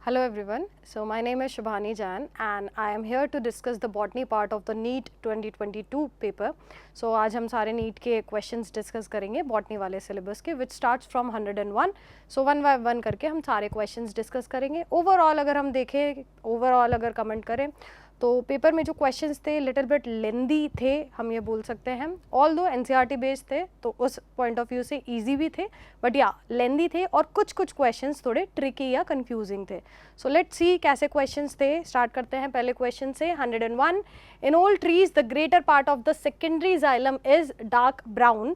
Hello everyone, so my name is Shubhani Jain and I am here to discuss the botany part of the NEET 2022 paper. So आज हम सारे NEET के questions discuss करेंगे botany वाले syllabus के which starts from 101. So one by one करके हम सारे questions discuss करेंगे. Overall अगर हम देखें, overall अगर comment करें तो पेपर में जो क्वेश्चंस थे लिटिल बिट लेंदी थे, हम ये बोल सकते हैं. ऑल दो एनसीईआरटी बेस्ड थे तो उस पॉइंट ऑफ व्यू से इजी भी थे, बट या लेंदी थे और कुछ क्वेश्चंस थोड़े ट्रिकी या कंफ्यूजिंग थे. सो लेट्स सी कैसे क्वेश्चंस थे. स्टार्ट करते हैं पहले क्वेश्चन से. 101, in all trees the greater part of the secondary xylem is dark brown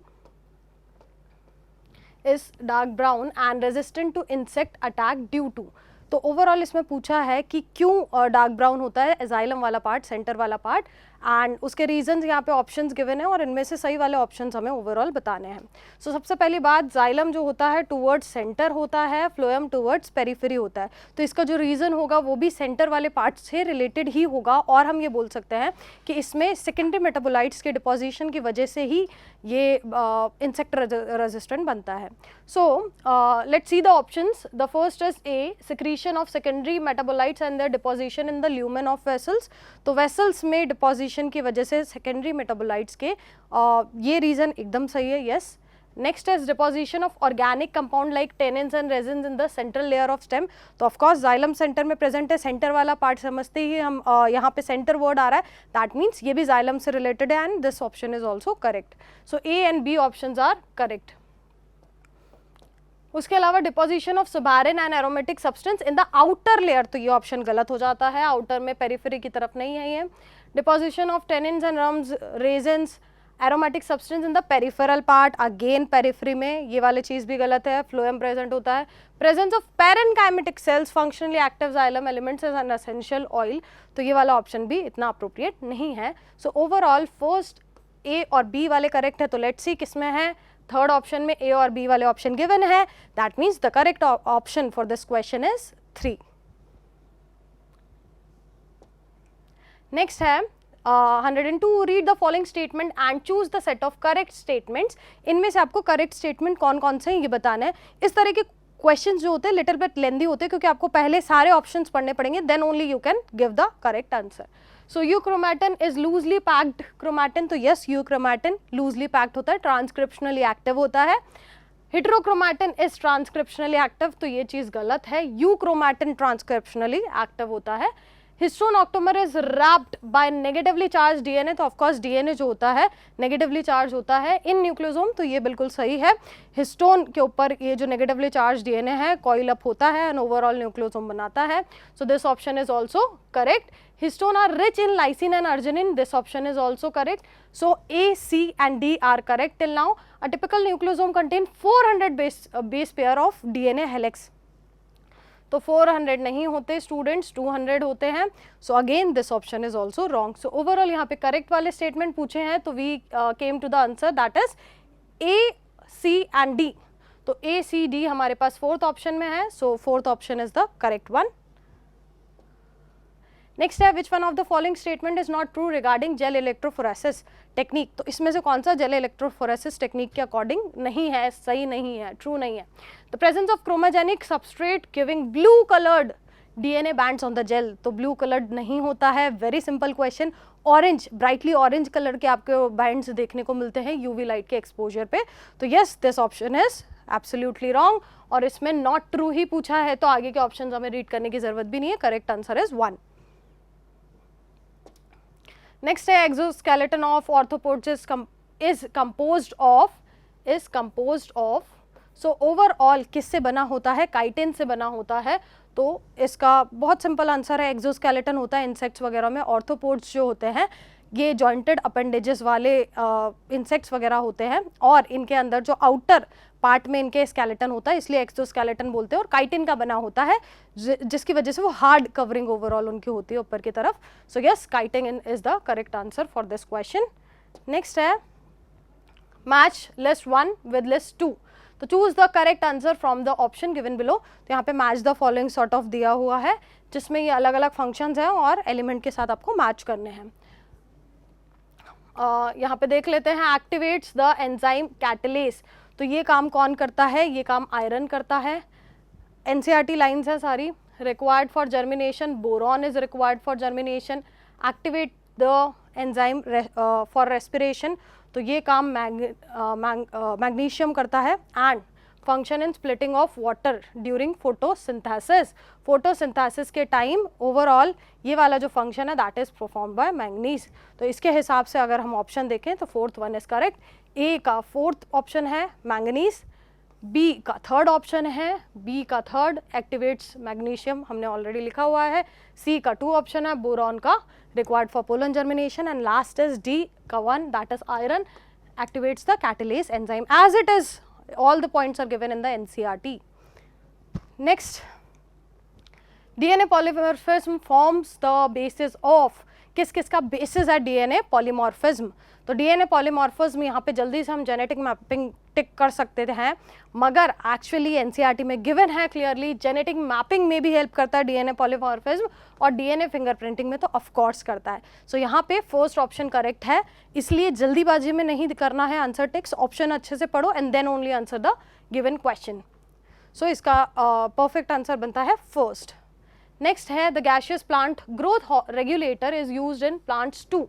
and resistant to insect attack due to. तो ओवरऑल इसमें पूछा है कि क्यों डार्क ब्राउन होता है एजाइलम वाला पार्ट, सेंटर वाला पार्ट, एंड उसके रीजंस यहाँ पे ऑप्शंस गिवन है और इनमें से सही वाले ऑप्शंस हमें ओवरऑल बताने हैं. सो सबसे पहली बात, जाइलम जो होता है टूवर्ड्स सेंटर होता है, फ्लोएम टूवर्ड्स पेरिफेरी होता है. तो इसका जो रीज़न होगा वो भी सेंटर वाले पार्ट से रिलेटेड ही होगा और हम ये बोल सकते हैं कि इसमें सेकेंडरी मेटाबोलाइट्स के डिपोजिशन की वजह से ही ये इंसेक्ट रेजिस्टेंट बनता है. So let's see the options. The first is a, secretion of secondary metabolites and their deposition in the lumen of vessels. तो वेसल्स में डिपोजिशन की वजह से सेकेंडरी मेटाबोलाइट्स के ये रीज़न एकदम सही है, yes. Next is deposition of organic compound like tannins and resins in the central layer of stem. तो ऑफकोर्स जाइलम सेंटर में प्रेजेंट है, सेंटर वाला पार्ट समझते ही हम यहाँ पे सेंटर वर्ड आ रहा है, दैट मीन्स ये भी जाइलम से रिलेटेड है and this option is also correct. So A and B options are correct. उसके अलावा deposition of suberin and aromatic substance in the outer layer, तो ये ऑप्शन गलत हो जाता है, आउटर में पेरिफेरी की तरफ नहीं है ये. Deposition of tannins and gums, resins, aromatic substance in the peripheral part, again periphery में, ये वाली चीज़ भी गलत है, फ्लोएम प्रेजेंट होता है. Presence of parenchymatic cells, functionally active xylem elements as an essential oil, तो ये वाला ऑप्शन भी इतना अप्रोप्रिएट नहीं है. सो ओवरऑल फर्स्ट ए और बी वाले करेक्ट है. तो लेट्स सी किसमें है. थर्ड ऑप्शन में ए और बी वाले ऑप्शन गिवन है, that means the correct option for this question is 3. Next है 102, read the following statement and choose the set of correct statements. इनमें से आपको करेक्ट स्टेटमेंट कौन कौन से हैं ये बताना है. इस तरह के क्वेश्चंस जो होते हैं लिटिल बिट लेंदी होते हैं क्योंकि आपको पहले सारे ऑप्शंस पढ़ने पड़ेंगे, then only you can give the correct answer. So euchromatin is loosely packed chromatin, तो यस यूक्रोमैटिन लूजली पैक्ड होता है, ट्रांसक्रिप्शनली एक्टिव होता है. हेटेरोक्रोमैटिन इज ट्रांसक्रिप्शनली एक्टिव, तो ये चीज़ गलत है, यूक्रोमैटिन ट्रांसक्रिप्शनली एक्टिव होता है. Histone octamer is wrapped by negatively charged DNA, तो ऑफकोर्स डीएनए जो होता है नेगेटिवली चार्ज होता है इन न्यूक्लियोसोम, तो ये बिल्कुल सही है. हिस्टोन के ऊपर ये जो नेगेटिवली चार्ज डीएनए है कॉइल अप होता है एंड ओवरऑल न्यूक्लियोसोम बनाता है. सो this option is also correct. Histone are rich in lysine and arginine. This option is also correct. So A, C and D are correct till now. A typical nucleosome contain 400 base pair of DNA helix. तो 400 नहीं होते students, 200 होते हैं. So again this option is also wrong. So overall यहाँ पे correct वाले statement पूछे हैं तो we came to the answer that is A, C and D. तो ए, सी, डी हमारे पास फोर्थ ऑप्शन में है. So fourth option is the correct one. Next है which one of the following statement is not true regarding gel electrophoresis technique. तो इसमें से कौन सा जेल इलेक्ट्रोफोरेसिस टेक्निक के अकॉर्डिंग नहीं है, सही नहीं है, ट्रू नहीं है. The presence of chromogenic substrate giving blue coloured DNA bands on the gel, तो ब्लू कलर्ड नहीं होता है. Very simple question. Orange, brightly orange colour के आपके बैंड्स देखने को मिलते हैं यूवी लाइट के एक्सपोजर पे. तो yes this option is absolutely wrong और इसमें नॉट ट्रू ही पूछा है तो आगे के ऑप्शन हमें रीड करने की जरूरत भी नहीं है. Correct answer is 1. नेक्स्ट है exoskeleton of arthropods is composed of. So overall किससे बना होता है, काइटिन से बना होता है. तो इसका बहुत सिंपल आंसर है एक्सोस्केलेटन होता है इंसेक्ट्स वगैरह में. ऑर्थोपोड्स जो होते हैं ये जॉइंटेड अपेंडेजेस वाले इंसेक्ट्स वगैरह होते हैं और इनके अंदर जो आउटर पार्ट में इनके स्केलेटन होता है इसलिए एक्सोस्केलेटन बोलते हैं और काइटिन का बना होता है जिसकी वजह से वो हार्ड कवरिंग ओवरऑल उनकी होती है ऊपर की तरफ. So yes chitin is the correct answer for this question. Next है मैच लिस्ट 1 विद लिस्ट 2. तो choose the correct answer from the option given below. तो यहाँ पे match the following sort of दिया हुआ है जिसमें ये अलग अलग फंक्शंस हैं और एलिमेंट के साथ आपको मैच करने हैं. यहाँ पे देख लेते हैं. एक्टिवेट्स द एंजाइम कैटलेस, तो ये काम कौन करता है, ये काम आयरन करता है. एनसीईआरटी लाइंस है सारी. required for germination, boron is required for germination, activate the enzyme for respiration, तो ये काम मैग्नीशियम करता है, and function in splitting of water during photosynthesis, photosynthesis के टाइम ओवरऑल ये वाला जो फंक्शन है that is perform by manganese. तो इसके हिसाब से अगर हम ऑप्शन देखें तो फोर्थ वन इज करेक्ट, ए का फोर्थ ऑप्शन है मैंगनीज, बी का थर्ड ऑप्शन है, बी का थर्ड एक्टिवेट्स मैग्नीशियम हमने ऑलरेडी लिखा हुआ है, सी का 2 ऑप्शन है बोरॉन का required for pollen germination, and last is D का 1 that is iron activates the catalase enzyme, as it is all the points are given in the NCERT. Next, DNA polymorphism forms the basis of, किस किस का basis है DNA polymorphism, तो DNA polymorphism यहाँ पे जल्दी से हम जेनेटिक मैपिंग टिक कर सकते हैं, मगर एक्चुअली NCERT में गिवन है क्लियरली जेनेटिक मैपिंग में भी हेल्प करता है DNA polymorphism, और DNA फिंगरप्रिंटिंग में तो ऑफ कोर्स करता है। सो यहाँ पे फर्स्ट ऑप्शन करेक्ट है, इसलिए जल्दीबाजी में नहीं करना है आंसर टिक्स, ऑप्शन अच्छे से पढ़ो and then only answer the given question. So इसका परफेक्ट आंसर बनता है फर्स्ट। नेक्स्ट है the gaseous plant growth regulator is used in plants to,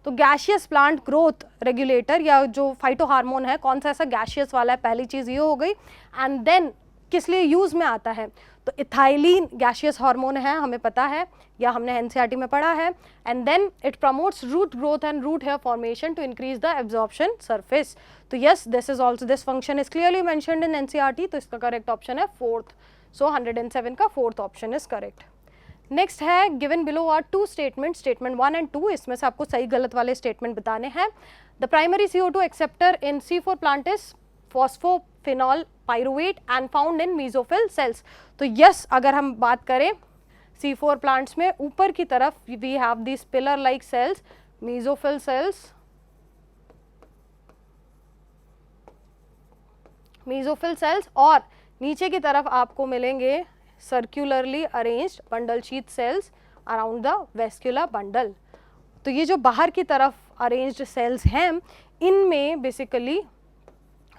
तो गैशियस प्लांट ग्रोथ रेगुलेटर या जो फाइटो हार्मोन है कौन सा ऐसा गैशियस वाला है, पहली चीज़ ये हो गई, एंड देन किस लिए यूज़ में आता है, तो इथाइलिन गैशियस हार्मोन है हमें पता है या हमने एनसीईआरटी में पढ़ा है, and then it promotes root growth and root hair formation to increase the absorption surface, तो yes this is also this function is clearly mentioned in NCERT, तो इसका करेक्ट ऑप्शन है फोर्थ, सो 107 का fourth option is correct. Next है given below are 2 statement, statement 1 and 2, इसमें से आपको सही गलत वाले स्टेटमेंट बताने हैं। The primary CO2 acceptor in C4 plant is phosphoenol pyruvate and found in mesophyll cells, तो यस अगर हम बात करें C4 प्लांट्स में ऊपर की तरफ we have this pillar like cells, mesophyll cells, mesophyll cells, और नीचे की तरफ आपको मिलेंगे circularly arranged bundle sheath cells around the vascular bundle, तो ये जो बाहर की तरफ अरेंज्ड सेल्स हैं इनमें बेसिकली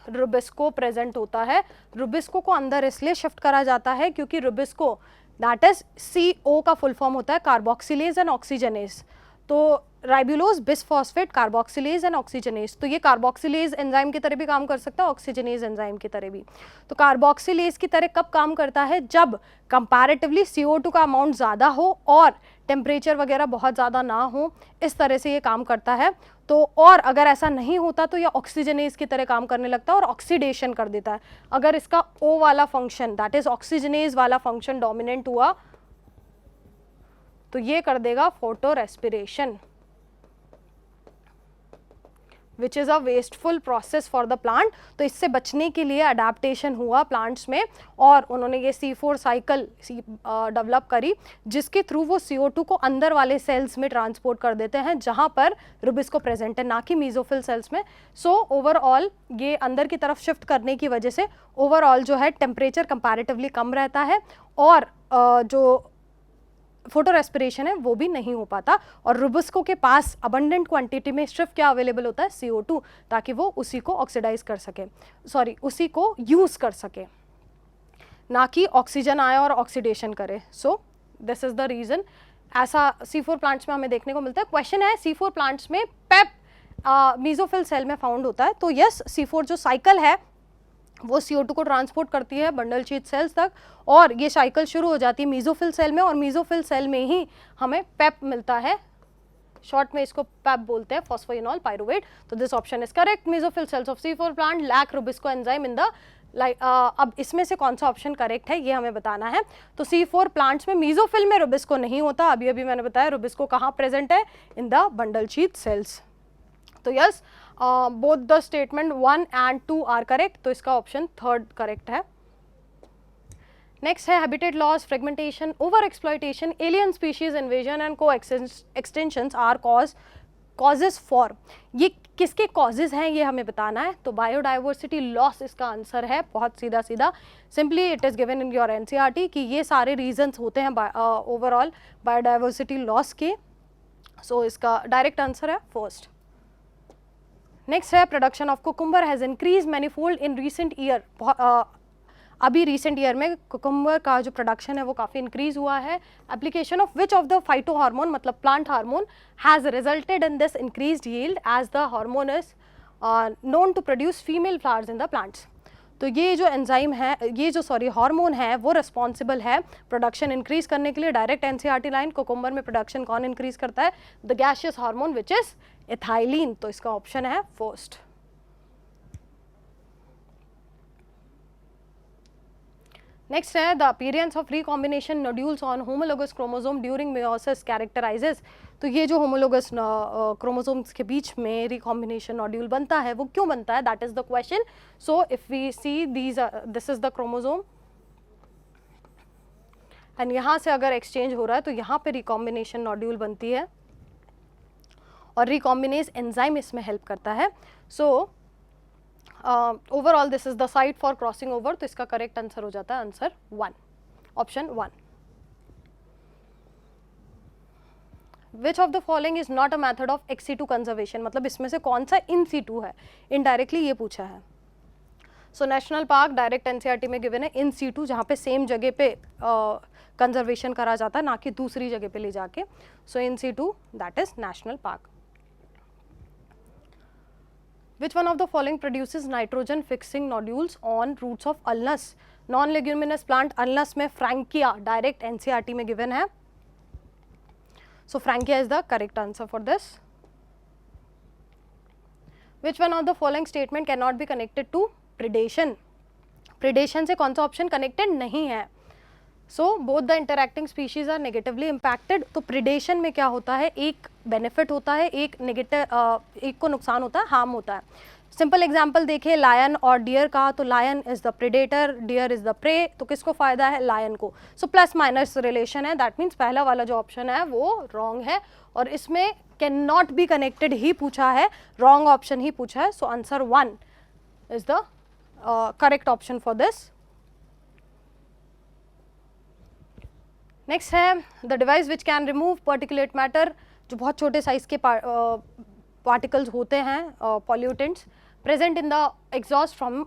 रुबिस्को प्रेजेंट होता है। रुबिस्को को अंदर इसलिए शिफ्ट करा जाता है क्योंकि रुबिस्को दैट इज CO का फुल फॉर्म होता है कार्बोक्सिलेज एंड ऑक्सीजनेज, तो ribulose bisphosphate carboxylase and oxygenase, तो ये कार्बोक्सिलेज एंजाइम की तरह भी काम कर सकता है, ऑक्सीजनेज एंजाइम की तरह भी, तो कार्बोक्सिलेज की तरह कब काम करता है, जब कंपैरेटिवली CO2 का अमाउंट ज़्यादा हो और टेम्परेचर वगैरह बहुत ज़्यादा ना हो, इस तरह से ये काम करता है। तो और अगर ऐसा नहीं होता तो ये ऑक्सीजनेज की तरह काम करने लगता है और ऑक्सीडेशन कर देता है। अगर इसका O वाला फंक्शन दैट इज ऑक्सीजनेज वाला फंक्शन डोमिनेंट हुआ तो ये कर देगा photo respiration, which is a wasteful process for the plant. तो इससे बचने के लिए अडेप्टेशन हुआ प्लांट्स में और उन्होंने ये C4 साइकिल डेवलप करी जिसके थ्रू वो CO2 को अंदर वाले सेल्स में ट्रांसपोर्ट कर देते हैं जहाँ पर रुबिस्को प्रेजेंट है, ना कि मीजोफिल सेल्स में। सो ओवरऑल ये अंदर की तरफ शिफ्ट करने की वजह से ओवरऑल जो है टेम्परेचर कंपैरेटिवली कम रहता है और जो फोटो रेस्पिरेशन है वो भी नहीं हो पाता, और रुबिस्को के पास अबंडेंट क्वांटिटी में सिर्फ क्या अवेलेबल होता है, CO2, ताकि वो उसी को ऑक्सीडाइज कर सके, उसी को यूज़ कर सके, ना कि ऑक्सीजन आए और ऑक्सीडेशन करे। So this is the reason ऐसा C4 प्लांट्स में हमें देखने को मिलता है। क्वेश्चन है C4 प्लांट्स में पेप मीजोफिल सेल में फाउंड होता है, तो यस C4 जो साइकिल है वो CO2 को ट्रांसपोर्ट करती है बंडल शीथ सेल्स तक और ये साइकिल शुरू हो जाती है मीजोफिल सेल में, और मीजोफिल सेल में ही हमें पेप मिलता है, शॉर्ट में इसको पेप बोलते हैं, फॉस्फोइनॉल पाइरुवेट। तो this option is correct, mesophyll cells of C4 plant lack RuBisCO enzyme in the अब इसमें से कौन सा ऑप्शन करेक्ट है ये हमें बताना है। तो C4 प्लांट्स में मीजोफिल में रुबिस्को नहीं होता, अभी अभी मैंने बताया रुबिस्को कहाँ प्रेजेंट है, in the bundle sheath cells. तो yes both the statement 1 and 2 are correct, तो इसका ऑप्शन थर्ड करेक्ट है। नेक्स्ट है habitat loss, fragmentation, over exploitation, alien species invasion and coextinctions are causes for, ये किसके causes हैं ये हमें बताना है। तो बायोडाइवर्सिटी लॉस इसका आंसर है, बहुत सीधा सीधा, simply it is given in your NCERT कि ये सारे रीजंस होते हैं ओवरऑल बायोडाइवर्सिटी लॉस के। सो इसका डायरेक्ट आंसर है फर्स्ट। नेक्स्ट है production of cucumber has increase manifold in recent year, अभी रिसेंट ईयर में कुकुम्बर का जो प्रोडक्शन है वो काफ़ी इंक्रीज हुआ है. Application of which of the phyto hormone मतलब plant hormone has resulted in this increased yield as the hormone is known to produce female flowers in the plants. तो ये जो एंजाइम है, ये जो हार्मोन है वो रिस्पॉन्सिबल है प्रोडक्शन इंक्रीज करने के लिए. डायरेक्ट एनसीईआरटी लाइन, कुकुम्बर में प्रोडक्शन कौन इंक्रीज करता है? The gaseous hormone which is ethylene. तो इसका ऑप्शन है फर्स्ट. नेक्स्ट है the appearance of recombination nodules on homologous chromosome during meiosis कैरेक्टराइजेस. तो ये जो होमोलोगस क्रोमोसोम्स के बीच में रिकॉम्बिनेशन नोड्यूल बनता है वो क्यों बनता है? That is the question. So if we see this is the chromosome and यहाँ से अगर एक्सचेंज हो रहा है तो यहाँ पे रिकॉम्बिनेशन नोड्यूल बनती है और रिकॉम्बिनेज एंजाइम इसमें हेल्प करता है. So overall this is the site for crossing over. तो इसका करेक्ट आंसर हो जाता है answer 1, option 1. Which of the following is not a method of ex situ conservation. मतलब इसमें से कौन सा इन सी टू है? इनडायरेक्टली ये पूछा है. So national park direct NCERT में गिवन है इन सी टू, जहाँ पे सेम जगह पे कंजर्वेशन करा जाता है, ना कि दूसरी जगह पे ले जाके. So in C two that is national park. Which one of the following produces nitrogen fixing nodules on roots of ulnus? Non-leguminous plant ulnus में Frankia direct NCERT में given है. So Frankia is the correct answer for this. Which one of the following statement cannot be connected to predation? Predation से कौन सा option connected नहीं है? So both the interacting species are negatively impacted. तो predation में क्या होता है? एक बेनिफिट होता है, एक नेगेटिव, एक को नुकसान होता है, हार्म होता है. सिंपल एग्जांपल देखें लायन और डियर का. तो lion is the predator, deer is the prey. तो किसको फायदा है? लायन को. सो प्लस माइनस रिलेशन है. दैट मीन्स पहला वाला जो ऑप्शन है वो रॉन्ग है और इसमें कैन नॉट बी कनेक्टेड ही पूछा है, रॉन्ग ऑप्शन ही पूछा है. So answer 1 is the correct option for this. Next है the device which can remove particulate matter. जो बहुत छोटे साइज के पार्टिकल्स होते हैं, pollutants present in the exhaust from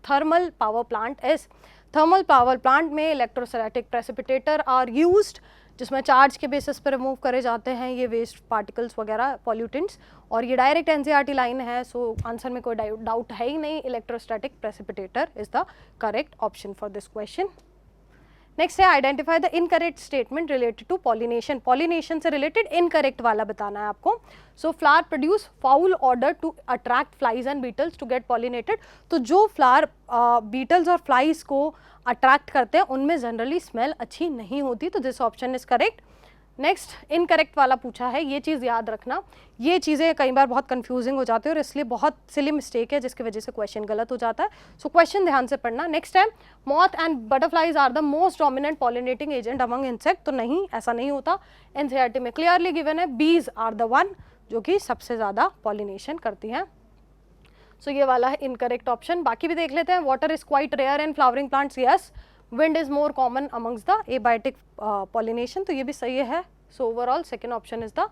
thermal power plant is. Thermal power plant में electrostatic precipitator are used, जिसमें charge के बेसिस पर रिमूव करे जाते हैं ये वेस्ट पार्टिकल्स वगैरह, पॉल्यूटेंट्स. और ये डायरेक्ट एनसीईआरटी लाइन है. सो आंसर में कोई डाउट है ही नहीं. Electrostatic precipitator is the correct option for this question. Next है identify the incorrect statement related to pollination. Pollination से रिलेटेड इनकरेक्ट वाला बताना है आपको. So flower produce foul odour to attract flies and beetles to get pollinated. तो जो flower beetles और flies को अट्रैक्ट करते हैं उनमें जनरली स्मेल अच्छी नहीं होती. तो this option is correct. Next incorrect वाला पूछा है. ये चीज़ याद रखना, ये चीज़ें कई बार बहुत कंफ्यूजिंग हो जाती है और इसलिए बहुत सिली मिस्टेक है जिसकी वजह से क्वेश्चन गलत हो जाता है. सो क्वेश्चन ध्यान से पढ़ना. नेक्स्ट है moth and butterflies are the most dominant pollinating agent among insect. तो नहीं, ऐसा नहीं होता. एनसीईआरटी में क्लियरली गिवन है बीज आर द वन जो कि सबसे ज़्यादा पॉलिनेशन करती हैं. सो ये वाला है इनकरेक्ट ऑप्शन. बाकी भी देख लेते हैं. Water is quite rare in flowering plants. Yes. Wind is more common amongst the abiotic pollination. तो ये भी सही है. So overall second option is the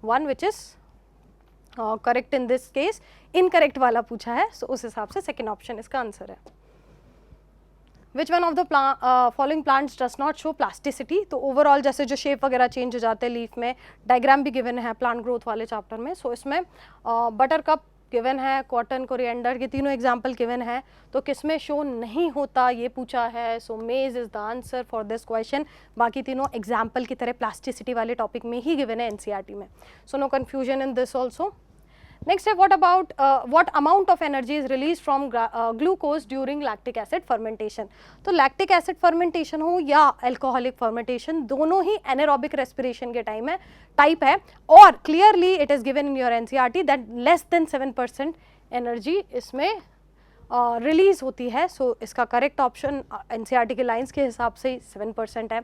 one which is correct in this case. Incorrect वाला पूछा है, सो उस हिसाब से सेकेंड ऑप्शन इसका आंसर है. Which one of the following plants does not show plasticity. तो ओवरऑल जैसे जो शेप वगैरह चेंज हो जाते हैं लीफ में, डायग्राम भी गिवन है प्लांट ग्रोथ वाले चैप्टर में. सो इसमें बटर कप गिवन है, कॉटन, कोरिएंडर, ये तीनों एग्जाम्पल गिवन है. तो किसमें शो नहीं होता ये पूछा है. सो मेज is the answer for this question. बाकी तीनों एग्जाम्पल की तरह प्लास्टिसिटी वाले टॉपिक में ही गिवन है एनसीईआरटी में. So no confusion in this also. Next है what amount of energy is released from glucose during lactic acid fermentation. तो lactic acid fermentation हो या alcoholic fermentation, दोनों ही anaerobic respiration के टाइप है और clearly it is given in your NCERT that less than 7% energy इसमें release होती है. सो इसका करेक्ट ऑप्शन NCERT के लाइन्स के हिसाब से 7% है.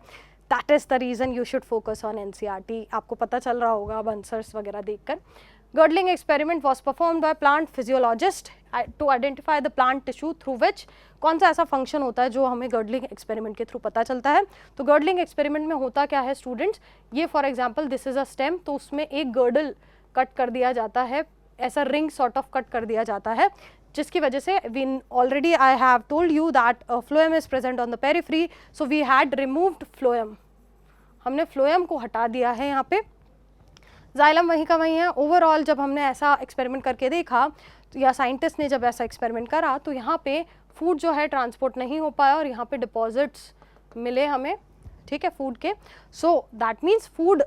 That is the reason you should focus on NCERT. आपको पता चल रहा होगा अब आंसर्स वगैरह देखकर. Girdling experiment was performed by plant physiologist to identify the plant tissue through which. कौन सा ऐसा फंक्शन होता है जो हमें गर्डलिंग एक्सपेरिमेंट के थ्रू पता चलता है. तो गर्डलिंग एक्सपेरिमेंट में होता क्या है स्टूडेंट्स, ये for example this is a stem. तो उसमें एक गर्डल कट कर दिया जाता है, ऐसा रिंग सॉर्ट ऑफ कट कर दिया जाता है जिसकी वजह से we already I have told you that phloem is present on the periphery, so we had removed phloem, हमने फ्लोएम को हटा दिया है यहाँ पे, जाइलम वहीं का वहीं है। ओवरऑल जब हमने ऐसा एक्सपेरिमेंट करके देखा तो या साइंटिस्ट ने जब ऐसा एक्सपेरिमेंट करा तो यहाँ पे फूड जो है ट्रांसपोर्ट नहीं हो पाया और यहाँ पे डिपॉजिट्स मिले हमें, ठीक है, फूड के। So that means food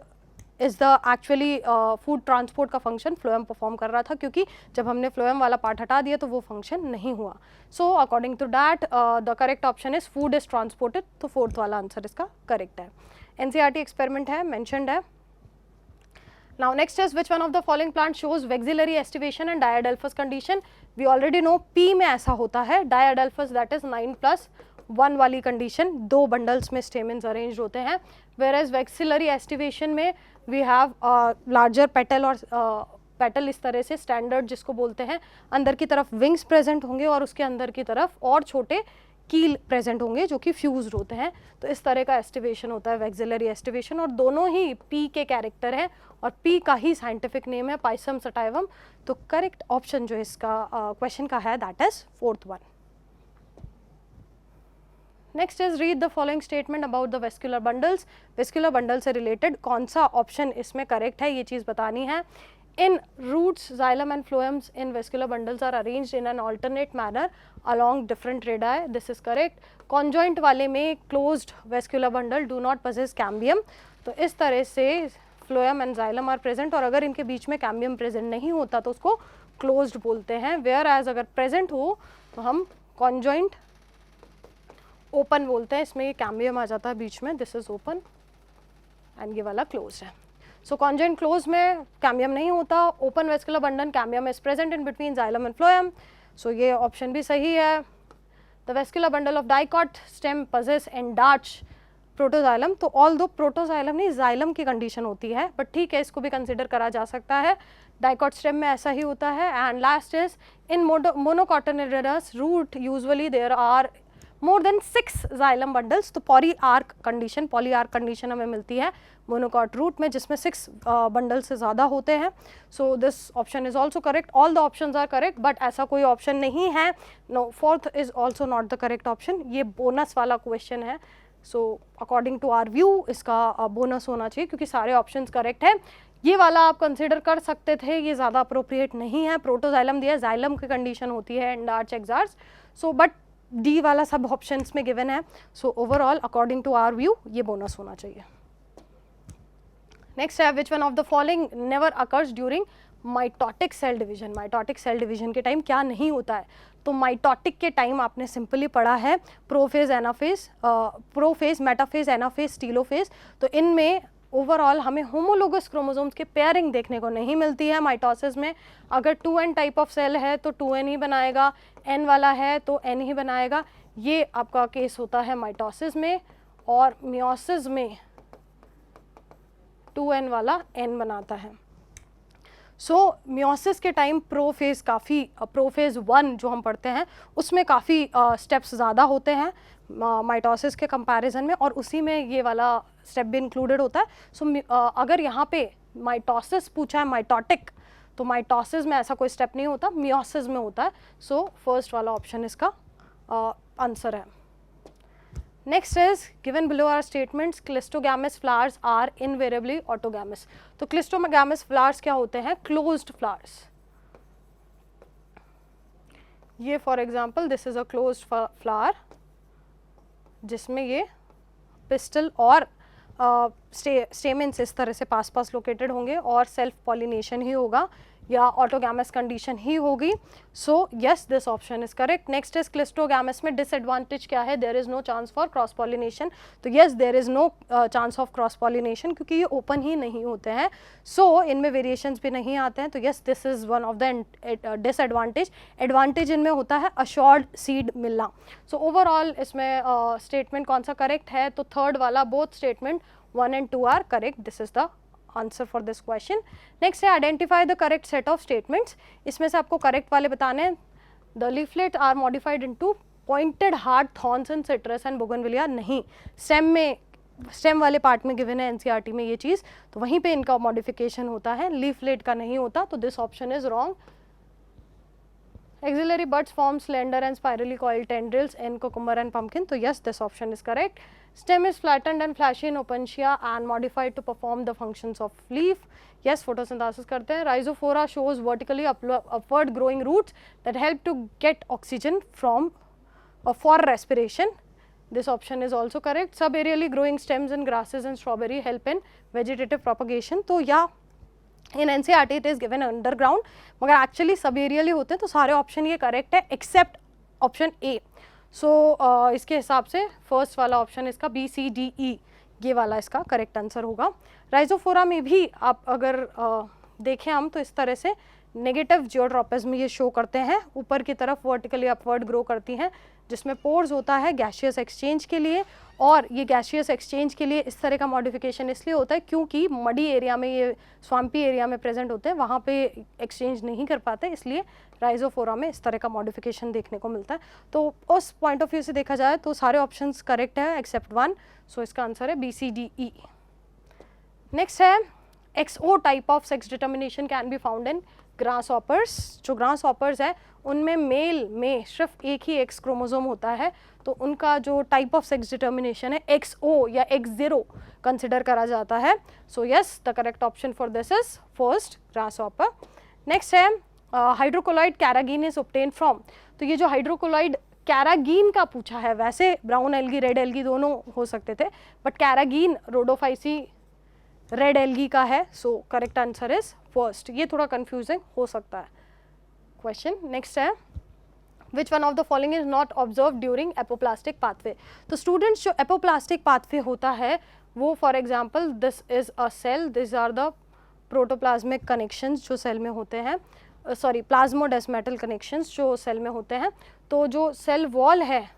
is the actually food transport का फंक्शन फ्लोएम परफॉर्म कर रहा था, क्योंकि जब हमने फ्लोएम वाला पार्ट हटा दिया तो वो फंक्शन नहीं हुआ। So according to that the correct option is food is transported, तो फोर्थ वाला आंसर इसका करेक्ट है। एनसीईआरटी एक्सपेरिमेंट है, मेंशन्ड है। Now next is which one of the following plant shows vexillary estivation and diadelphous condition? We already know P में ऐसा होता है, diadelphous that is 9+1 वाली condition, 2 bundles में stamens arranged होते हैं, whereas vexillary estivation में we have larger petal और petal इस तरह से standard जिसको बोलते हैं, अंदर की तरफ wings present होंगे और उसके अंदर की तरफ और छोटे कील प्रेजेंट होंगे जो कि फ्यूज्ड होते हैं। तो इस तरह का एस्टिवेशन होता है वैक्सिलरी एस्टिवेशन, और दोनों ही पी के कैरेक्टर हैं और पी का ही साइंटिफिक नेम है पाइसम सटाइवम। तो करेक्ट ऑप्शन जो इसका क्वेश्चन का है that is fourth one. Next is read the following statement about the vascular bundles. Vascular bundle से रिलेटेड कौन सा ऑप्शन इसमें करेक्ट है, ये चीज़ बतानी है। In roots, xylem and phloems in vascular bundles are arranged in an alternate manner along different radii. This is correct. Conjoint वाले में closed vascular bundle do not possess cambium. तो इस तरह से phloem and xylem are present, और अगर इनके बीच में cambium present नहीं होता तो उसको closed बोलते हैं, whereas अगर present हो तो हम conjoint open बोलते हैं। इसमें ये cambium आ जाता है बीच में, this is open and ये वाला closed है। सो कॉन्जेंट क्लोज में कैम्बियम नहीं होता, open vascular bundle cambium is present in between xylem and phloem, so ये ऑप्शन भी सही है। The vascular bundle of dicot stem possess endarch protoxylem, तो ऑल दो प्रोटोजाइलम नहीं जाइलम की कंडीशन होती है, बट ठीक है, इसको भी कंसिडर करा जा सकता है, डाइकॉट स्टेम में ऐसा ही होता है। And last is in monocotyledonous root usually there are more than 6 xylem bundles, तो पॉलीआर्क कंडीशन हमें मिलती है मोनोकॉट रूट में, जिसमें 6 बंडल से ज़्यादा होते हैं। So this option is also correct, all the options are correct, but ऐसा कोई ऑप्शन नहीं है। No, fourth is also not the correct option, ये बोनस वाला क्वेश्चन है। So according to our view इसका बोनस होना चाहिए क्योंकि सारे ऑप्शंस करेक्ट है। ये वाला आप कंसिडर कर सकते थे, ये ज़्यादा अप्रोप्रिएट नहीं है। प्रोटोजाइलम दिया, जाइलम की कंडीशन होती है endarch exarch, so but D वाला सब ऑप्शंस में गिवन है। So overall according to our view ये बोनस होना चाहिए। नेक्स्ट है which one of the following never occurs during mitotic cell division. Mitotic cell division के टाइम क्या नहीं होता है, तो माइटोटिक के टाइम आपने सिंपली पढ़ा है prophase, anaphase, prophase, metaphase, anaphase, telophase. तो इनमें ओवरऑल हमें होमोलोगस क्रोमोसोम्स की पेयरिंग देखने को नहीं मिलती है माइटोसिस में। अगर 2n टाइप ऑफ सेल है तो 2n ही बनाएगा, n वाला है तो n ही बनाएगा। ये आपका केस होता है माइटोसिस में, और मियोसिस में 2n वाला n बनाता है। सो मियोसिस के टाइम प्रोफेज 1 जो हम पढ़ते हैं उसमें काफ़ी स्टेप्स ज़्यादा होते हैं माइटोसिस के कंपैरिजन में, और उसी में ये वाला स्टेप भी इंक्लूडेड होता है। सो अगर यहाँ पे माइटोसिस पूछा है माइटोटिक, तो माइटोसिस में ऐसा कोई स्टेप नहीं होता, मियोसिस में होता है। सो फर्स्ट वाला ऑप्शन इसका आंसर है। Next is given below are statements cleistogamous flowers are invariably autogamous. तो क्लिस्टोगैमस फ्लावर्स क्या होते हैं, क्लोज्ड फ्लावर्स। ये for example this is a closed flower जिसमें ये पिस्टल और स्टेमेंस इस तरह से पास पास लोकेटेड होंगे और सेल्फ पॉलिनेशन ही होगा या ऑटोगैमस कंडीशन ही होगी। So yes, this option is correct. Next is cleistogamous में डिसएडवांटेज क्या है, there is no chance for cross pollination. तो yes, there is no chance of cross pollination क्योंकि ये ओपन ही नहीं होते हैं। सो इनमें वेरिएशंस भी नहीं आते हैं, तो yes, this is one of the disadvantage. Advantage इनमें होता है अश्योर्ड सीड मिलना। सो ओवरऑल इसमें स्टेटमेंट कौन सा करेक्ट है, तो थर्ड वाला, both statement 1 and 2 are correct. This is the answer for this question. Next है identify the correct set of statements. इसमें से आपको करेक्ट वाले बताने हैं। The leaflet are modified into pointed hard thorns in citrus and bougainvillea. नहीं, stem वाले part में गिवन है एनसीईआरटी में ये चीज़, तो वहीं पे इनका मॉडिफिकेशन होता है, लीफलेट का नहीं होता। तो this option is wrong Axillary buds form slender and spirally coiled tendrils in cucumber and pumpkin. So yes, this option is correct. Stem is flattened and fleshy in opuntia and modified to perform the functions of leaf. Yes, photosynthesis करते हैं. Rhizophora shows vertically upward growing roots that help to get oxygen from for respiration. This option is also correct. Subaerially growing stems in grasses and strawberry help in vegetative propagation. तो या इन NCERT it is given underground, मगर actually सब aerially होते हैं, तो सारे option ये correct है एक्सेप्ट ऑप्शन ए. सो इसके हिसाब से फर्स्ट वाला ऑप्शन इसका BCDE ये वाला इसका करेक्ट आंसर होगा. राइजोफोरा में भी आप अगर देखें हम तो इस तरह से नेगेटिव जियोट्रोपिज्म ये शो करते हैं, ऊपर की तरफ वर्टिकली अपवर्ड ग्रो करती हैं, जिसमें पोर्स होता है गैसियस एक्सचेंज के लिए. और ये गैसियस एक्सचेंज के लिए इस तरह का मॉडिफिकेशन इसलिए होता है क्योंकि मडी एरिया में, ये स्वाम्पी एरिया में प्रेजेंट होते हैं, वहाँ पे एक्सचेंज नहीं कर पाते, इसलिए राइजोफोरा में इस तरह का मॉडिफिकेशन देखने को मिलता है. तो उस पॉइंट ऑफ व्यू से देखा जाए तो सारे ऑप्शंस करेक्ट है एक्सेप्ट वन. सो इसका आंसर है BCDE. नेक्स्ट है XO type of sex determination can be found in grass hoppers. जो ग्रास हॉपर्स है उनमें मेल में सिर्फ एक ही एक्स क्रोमोसोम होता है, तो उनका जो टाइप ऑफ सेक्स डिटर्मिनेशन है XO या X0 कंसिडर करा जाता है. So yes, the correct option for this is first, grass hopper. Next है हाइड्रोकोलाइड कैरागीन इज ऑब्टेन फ्रॉम. तो ये जो हाइड्रोकोलाइड कैरागीन का पूछा है, वैसे ब्राउन एल्गी रेड एल्गी दोनों हो सकते थे, but carrageenan Rhodophyceae red algae का है. So correct answer is first. ये थोड़ा कंफ्यूजिंग हो सकता है क्वेश्चन. नेक्स्ट है which one of the following is not observe during apoplastic pathway. तो स्टूडेंट्स जो एपोप्लास्टिक पाथवे होता है वो for example this is a cell, this are the protoplasmic connections जो सेल में होते हैं, सॉरी प्लाज्मोडेस्मेटल कनेक्शंस जो सेल में होते हैं. तो जो सेल वॉल है,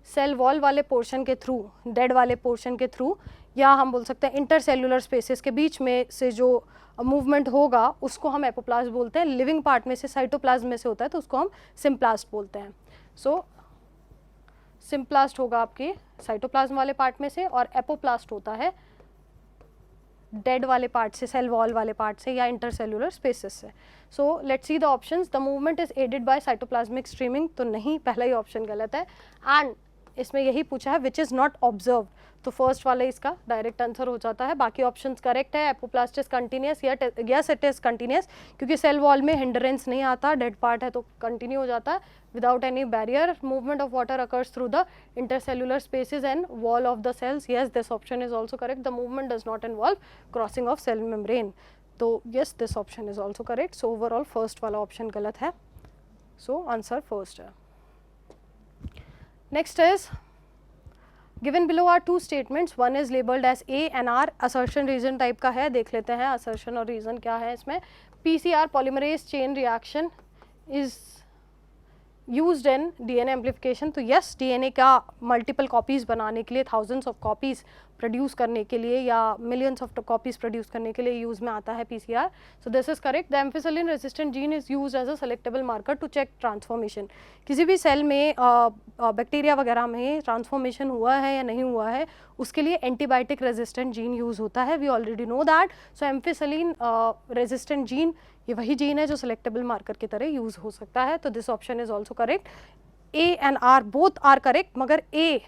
सेल वॉल वाले पोर्शन के थ्रू, डेड वाले पोर्शन के थ्रू, या हम बोल सकते हैं इंटरसेल्युलर स्पेसेस के बीच में से जो मूवमेंट होगा उसको हम एपोप्लास्ट बोलते हैं. लिविंग पार्ट में से, साइटोप्लाज्म में से होता है तो उसको हम सिम्प्लास्ट बोलते हैं. सो सिम्प्लास्ट होगा आपके साइटोप्लाज्म वाले पार्ट में से, और एपोप्लास्ट होता है डेड वाले पार्ट से, सेल वॉल वाले पार्ट से या इंटरसेल्युलर स्पेसेस से. So let's see the options. The movement is aided by cytoplasmic streaming, तो नहीं, पहला ही ऑप्शन गलत है. एंड इसमें यही पूछा है विच इज़ नॉट ऑब्जर्व, तो फर्स्ट वाला इसका डायरेक्ट आंसर हो जाता है. बाकी ऑप्शंस करेक्ट है. Apoplast is continuous, yes it is continuous, क्योंकि सेल वॉल में हिंडरेंस नहीं आता, डेड पार्ट है तो कंटिन्यू हो जाता है without any barrier. Movement of water occurs through the intercellular spaces and wall of the cells. Yes, this option is also correct. The movement does not involve crossing of cell membrane. तो yes, this option is also correct. So overall first वाला option गलत है. So answer first है. Next is given below are two statements, one is labeled as A and R. assertion reason type का है, देख लेते हैं assertion और reason क्या है इसमें. PCR polymerase chain reaction is used in DNA amplification. तो yes, DNA का multiple copies बनाने के लिए, thousands of copies प्रोड्यूस करने के लिए या millions of copies प्रोड्यूस करने के लिए यूज़ में आता है PCR. So this is correct. The ampicillin resistant gene is used as a selectable marker to check transformation. किसी भी सेल में बैक्टीरिया वगैरह में ट्रांसफॉर्मेशन हुआ है या नहीं हुआ है, उसके लिए एंटीबायोटिक रेजिस्टेंट जीन यूज़ होता है. We already know that. So ampicillin resistant gene ये वही जीन है जो सेलेक्टेबल मार्कर की तरह यूज़ हो सकता है. तो this option is also correct. A and R both are correct, मगर ए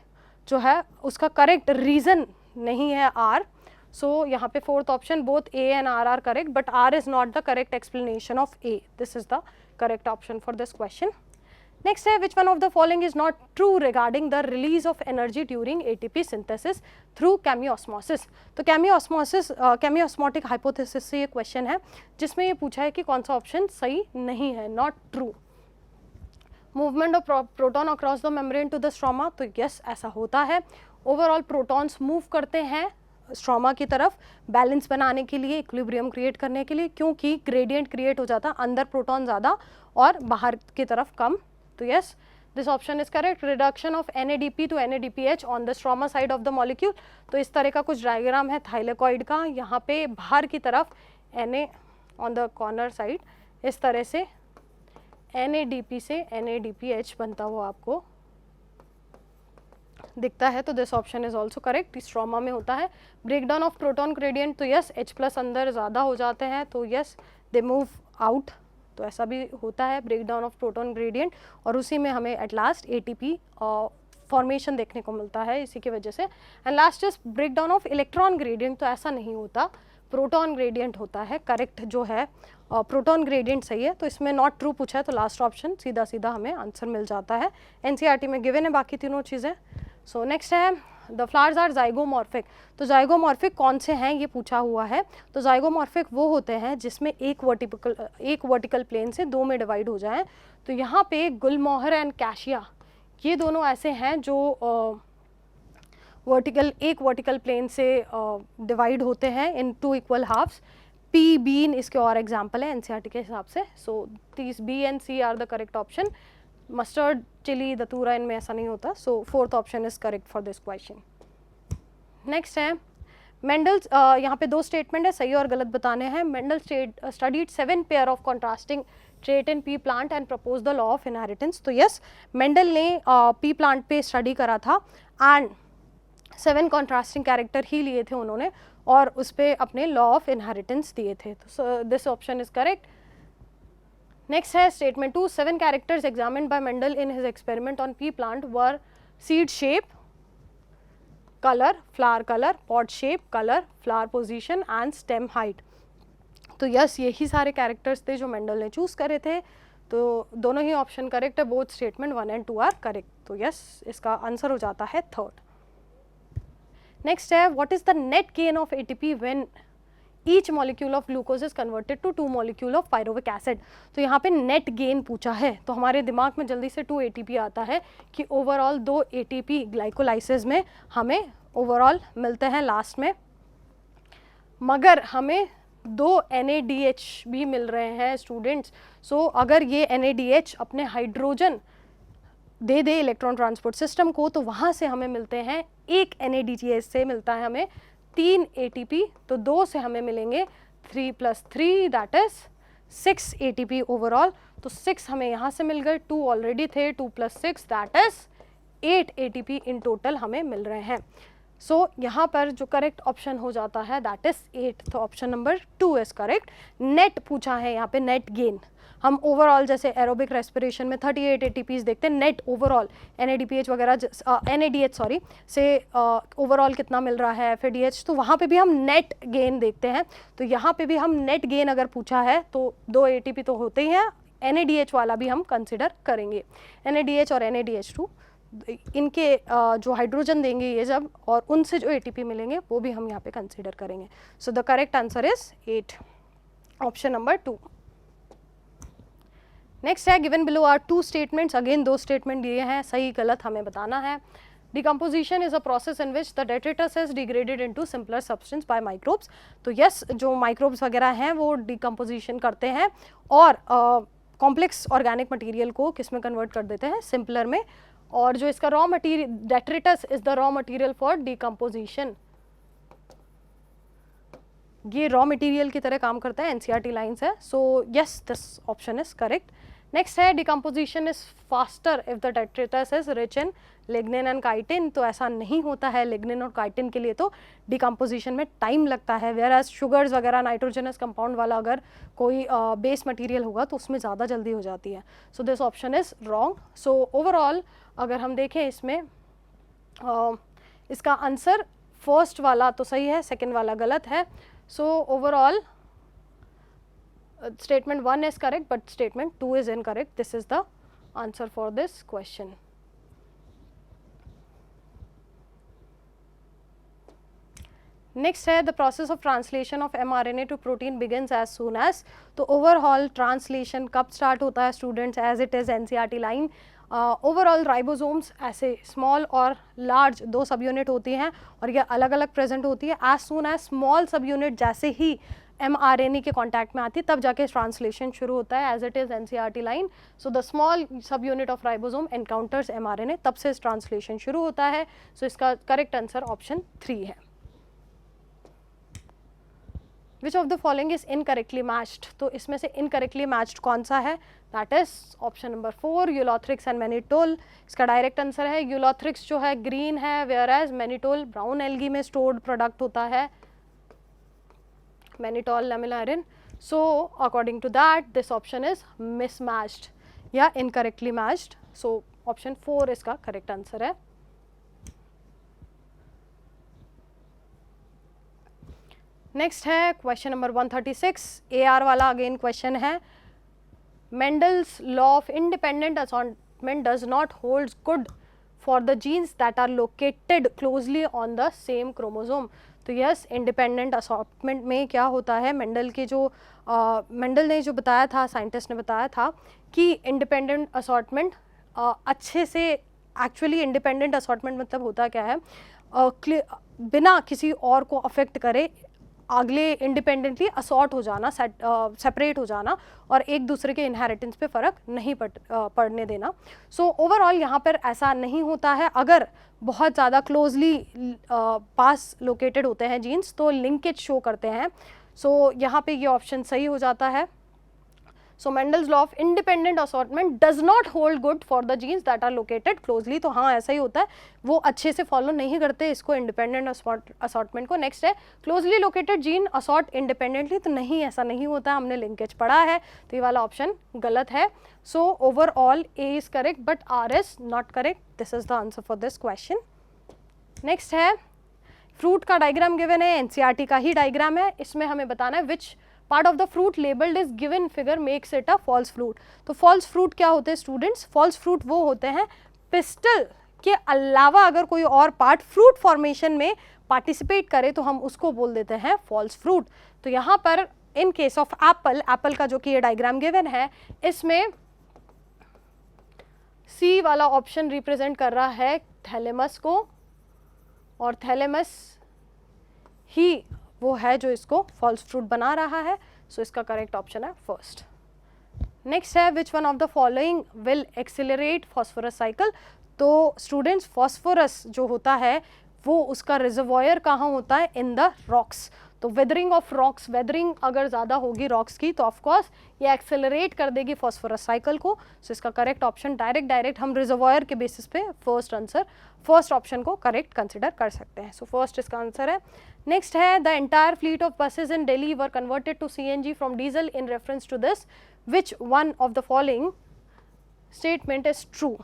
जो है उसका करेक्ट रीज़न नहीं है आर. सो यहाँ पे fourth option both A and R are correct, but R is not the correct explanation of A. This is the correct option for this question. Next है which one of the following is not true regarding the release of energy during ATP synthesis through chemiosmosis. तो chemiosmosis, कैमियोस्मोटिक hypothesis से ये question है जिसमें ये पूछा है कि कौन सा ऑप्शन सही नहीं है, not true. Movement of proton across the membrane to the stroma, तो यस ऐसा होता है. ओवरऑल प्रोटॉन्स मूव करते हैं स्ट्रोमा की तरफ बैलेंस बनाने के लिए, इक्विलिब्रियम क्रिएट करने के लिए, क्योंकि ग्रेडियंट क्रिएट हो जाता है, अंदर प्रोटॉन ज़्यादा और बाहर की तरफ कम. तो yes, this option is correct. Reduction of NADP to NADPH on the stroma side of the molecule. तो इस तरह का कुछ डायग्राम है थाइलेकॉइड का, यहाँ पे बाहर की तरफ Na on the corner side, इस तरह से NADP से NADPH बनता हुआ आपको दिखता है. तो this option is also correct. Stroma में होता है. ब्रेकडाउन ऑफ प्रोटॉन ग्रेडियंट, तो यस H+ अंदर ज़्यादा हो जाते हैं, तो यस दे मूव आउट. तो ऐसा भी होता है break down of proton gradient, और उसी में हमें एट लास्ट ATP फॉर्मेशन देखने को मिलता है इसी की वजह से। And last is break down of electron gradient, तो ऐसा नहीं होता, प्रोटॉन ग्रेडियंट होता है करेक्ट जो है, प्रोटॉन ग्रेडियंट सही है। तो इसमें नॉट ट्रू पूछा है तो लास्ट ऑप्शन सीधा सीधा हमें आंसर मिल जाता है। NCERT में गिवन है बाकी तीनों चीज़ें। सो नेक्स्ट है द फ्लावर्स आर जाइगोमॉर्फिक, तो जाइगोमॉर्फिक कौन से हैं ये पूछा हुआ है। तो जाइगोमॉर्फिक वो होते हैं जिसमें एक वर्टिकल प्लेन से दो में डिवाइड हो जाए। तो यहाँ पे गुलमोहर एंड कैशिया ये दोनों ऐसे हैं जो एक वर्टिकल प्लेन से डिवाइड होते हैं in 2 equal halves. Pea bean इसके और एग्जाम्पल है NCERT के हिसाब से। So these B and C are the correct option. Mustard, chilli, datura इनमें ऐसा नहीं होता। So 4th option is correct for this question. Next है मेंडल्स, यहाँ पे 2 स्टेटमेंट है, सही और गलत बताने हैं। Mendel studied 7 pair of contrasting trait in P plant and propose the law of inheritance. तो यस, मेंडल ने पी प्लांट पे स्टडी करा था एंड 7 कॉन्ट्रास्टिंग कैरेक्टर ही लिए थे उन्होंने और उस पर अपने लॉ ऑफ इनहेरिटेंस दिए थे। तो this option is correct. Next है statement 2, 7 characters examined by Mendel in his experiment on pea plant were seed shape, colour, flower colour, pod shape, colour, flower position and stem height. तो yes, यही सारे characters थे जो Mendel ने choose करे थे। तो दोनों ही ऑप्शन करेक्ट है, both statement 1 and 2 are correct. तो यस, इसका आंसर हो जाता है 3rd। नेक्स्ट है what is the net gain of ATP when each molecule of glucose is converted to 2 molecule of pyruvic acid. तो यहाँ पे नेट गेन पूछा है तो हमारे दिमाग में जल्दी से 2 ATP आता है कि ओवरऑल 2 ATP ग्लाइकोलाइसिस में हमें ओवरऑल मिलते हैं लास्ट में, मगर हमें 2 NADH भी मिल रहे हैं स्टूडेंट्स। सो अगर ये NADH अपने हाइड्रोजन दे दे इलेक्ट्रॉन ट्रांसपोर्ट सिस्टम को तो वहाँ से हमें मिलते हैं, एक NADH से मिलता है हमें 3 ATP, तो 2 से हमें मिलेंगे 3 + 3 दैट इज 6 ATP ओवरऑल। तो 6 हमें यहाँ से मिल गए, 2 ऑलरेडी थे, 2 + 6 that is 8 ATP in total हमें मिल रहे हैं। सो यहाँ पर जो करेक्ट ऑप्शन हो जाता है दैट इज 8, तो option number 2 is correct. Net पूछा है यहाँ पे, नेट गेन। हम ओवरऑल जैसे एरोबिक रेस्पिरेशन में 38 ATPs देखते हैं, नेट ओवरऑल NADPH वगैरह NADH सॉरी से ओवरऑल कितना मिल रहा है FADH, तो वहाँ पे भी हम नेट गेन देखते हैं। तो यहाँ पे भी हम नेट गेन अगर पूछा है तो 2 ATP तो होते ही हैं, NADH वाला भी हम कंसिडर करेंगे। NADH और NADH2 इनके जो हाइड्रोजन देंगे ये जब, और उनसे जो ATP मिलेंगे वो भी हम यहाँ पे कंसिडर करेंगे। So the correct answer is 8, option number 2। Next है given below are 2 statements, again 2 statement दिए हैं, सही गलत हमें बताना है। Decomposition is a process in which the detritus is degraded into simpler substance by microbes. तो यस, जो माइक्रोब्स वगैरह हैं वो डिकम्पोजिशन करते हैं और कॉम्प्लेक्स ऑर्गेनिक मटेरियल को किस में कन्वर्ट कर देते हैं, सिंपलर में। और जो इसका raw material, detritus is the raw material for decomposition, ये रॉ मटेरियल की तरह काम करता है, NCERT लाइन्स है। So yes, this option is correct. Next है decomposition is faster if the detritus is rich in lignin and chitin. तो ऐसा नहीं होता है, लिग्निन और काइटिन के लिए तो डिकम्पोजिशन में टाइम लगता है, वेयर एज शुगर्स वगैरह नाइट्रोजनस कंपाउंड वाला अगर कोई बेस मटेरियल होगा तो उसमें ज़्यादा जल्दी हो जाती है। सो this option is wrong. So overall अगर हम देखें इसमें इसका आंसर फर्स्ट वाला तो सही है, सेकेंड वाला गलत है। So overall statement 1 is correct but statement 2 is incorrect. This is the answer for this question. Next है the process of translation of mRNA to protein begins as soon as. तो overall translation कब start होता है students, as it is NCERT line. Overall ribosomes ऐसे small और large 2 सब unit होती हैं और ये अलग अलग प्रेजेंट होती है। As soon as small subunit जैसे ही mRNA के कॉन्टैक्ट में आती है तब जाके ट्रांसलेशन शुरू होता है, as it is NCERT line. So the small subunit of ribosome encounters mRNA, तब से ट्रांसलेशन शुरू होता है। सो इसका करेक्ट आंसर ऑप्शन 3 है। Which of the following is incorrectly matched. तो इसमें से इनकरेक्टली मैच्ड कौन सा है, that is option number 4 Ulothrix and mannitol. इसका डायरेक्ट आंसर है यूलोथ्रिक्स जो है ग्रीन है, whereas mannitol brown algae में स्टोर्ड प्रोडक्ट होता है, mannitol laminarin. So according to that this option is mismatched या इनकरेक्टली मैच्ड. सो ऑप्शन 4 इसका करेक्ट आंसर है. नेक्स्ट है क्वेश्चन नंबर 136. AR वाला अगेन क्वेश्चन है. Mendel's law of independent assortment does not hold good for the genes that are located closely on the same chromosome. तो yes, independent assortment में क्या होता है, Mendel ने जो बताया था, साइंटिस्ट ने बताया था कि इंडिपेंडेंट असॉर्टमेंट अच्छे से, एक्चुअली इंडिपेंडेंट असॉर्टमेंट मतलब होता क्या है, बिना किसी और को अफेक्ट करे अगले इंडिपेंडेंटली असॉर्ट हो जाना, सेपरेट हो जाना और एक दूसरे के इनहेरिटेंस पे फ़र्क नहीं पड़ने देना. सो ओवरऑल यहाँ पर ऐसा नहीं होता है. अगर बहुत ज़्यादा क्लोजली पास लोकेटेड होते हैं जीन्स तो लिंकेज शो करते हैं. सो यहाँ पे ये ऑप्शन सही हो जाता है. So Mendel's law of independent assortment does not hold good for the genes that are located closely. तो हाँ, ऐसा ही होता है, वो अच्छे से फॉलो नहीं करते इसको, इंडिपेंडेंट असॉर्टमेंट को. नेक्स्ट है closely located gene assort independently. तो नहीं, ऐसा नहीं होता, हमने लिंकेज पढ़ा है, तो ये वाला ऑप्शन गलत है. So overall A is correct but R is not correct. This is the answer for this question. Next है फ्रूट का डायग्राम गिवन है, एनसीईआरटी का ही डायग्राम है. इसमें हमें बताना है which part of the fruit labelled is given figure makes it a false fruit. तो फॉल्स फ्रूट क्या होते हैं स्टूडेंट्स? फॉल्स फ्रूट वो होते हैं पिस्टल के अलावा अगर कोई और पार्ट फ्रूट फॉर्मेशन में पार्टिसिपेट करे तो हम उसको बोल देते हैं फॉल्स फ्रूट. तो यहाँ पर इन केस ऑफ एप्पल का जो कि ये डायग्राम गिवन है, इसमें सी वाला ऑप्शन रिप्रेजेंट कर रहा है थैलेमस को, और थैलेमस ही वो है जो इसको फॉल्स फ्रूट बना रहा है. सो इसका करेक्ट ऑप्शन है फर्स्ट. नेक्स्ट है which one of the following will accelerate phosphorus cycle. तो स्टूडेंट्स, फॉस्फोरस जो होता है वो उसका रिजर्वॉयर कहाँ होता है? In the rocks. तो वेदरिंग ऑफ रॉक्स, वेदरिंग अगर ज़्यादा होगी रॉक्स की तो ऑफकोर्स ये एक्सेलरेट कर देगी फॉस्फोरस साइकिल को. सो इसका करेक्ट ऑप्शन डायरेक्ट हम रिजर्वॉयर के बेसिस पे फर्स्ट ऑप्शन को करेक्ट कंसिडर कर सकते हैं. सो फर्स्ट इसका आंसर है. नेक्स्ट है the entire fleet of buses in Delhi were converted to CNG from diesel in reference to this. Which one of the following statement is true?